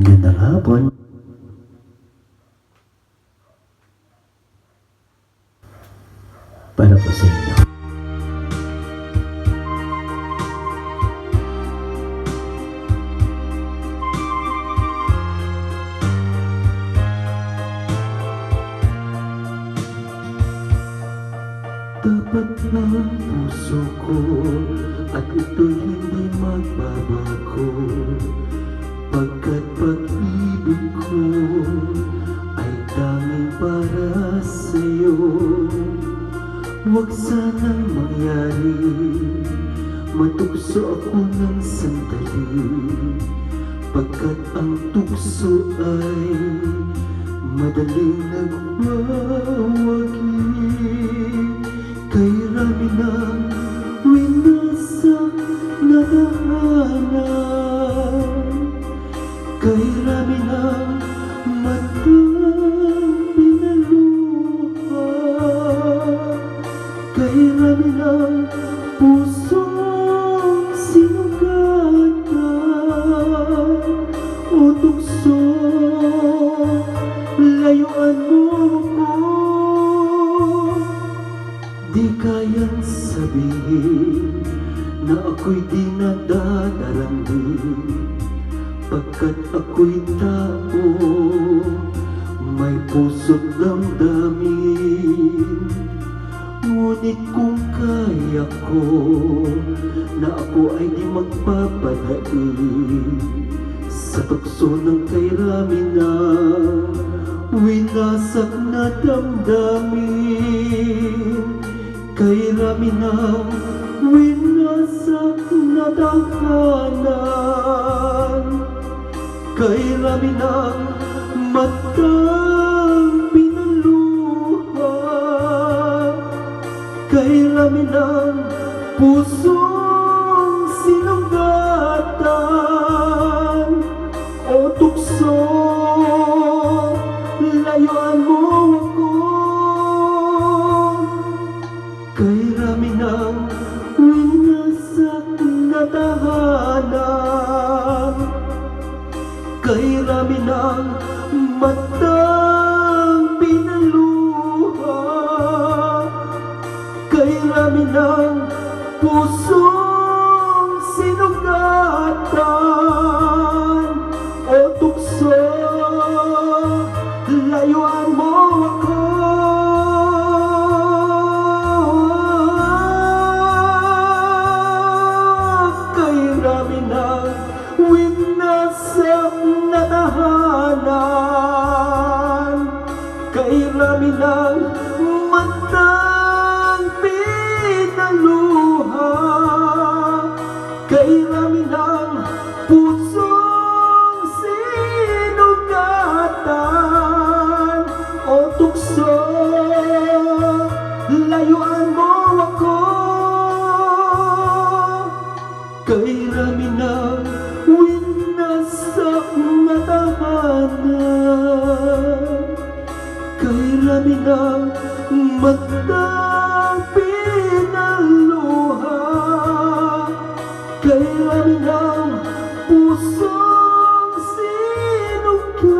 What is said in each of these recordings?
Magandang hapon. Para po sa inyo. Tapat na puso ko at ito'y hindi magbabago, pagkat pag-ibig ko ay tanging para sa'yo. Huwag sanang mangyari, matukso ako ng sandali, pagkat ang tukso ay madaling nagwawagi. Kay rami ng winasak na daanan, kay rami ng matang pinaluha, kay rami ng pusong sinugatan. O tukso, layuan mo ko. Di kayang sabihin na ako'y di nadadaramdam, pagkat ako'y tao, may puso't damdamin. Ngunit kung kaya ko na ako ay di magpapadaig sa tukso ng kay rami na winasak na damdamin, kay rami ng winasak na tahanan, kay rami ng matang pinaluha, kay rami ng pusong sinugatan. O tukso, layuan mo ako. Kay rami ng winasak na tahanan, kay rami ng matang pinaluha, kay rami ng pusong sinugatan. O tukso, layuan mo ako. Winasak na tahanan, kay rami ng matang pinaluha, kay rami ng pusong sinugatan. O tukso, layuan mo ako. Kay rami ng winasak na tahanan, kay rami ng matang pinaluha, kay rami ng pusong sinugatan.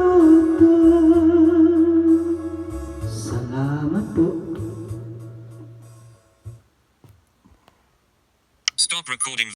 Salamat po. Stop recording.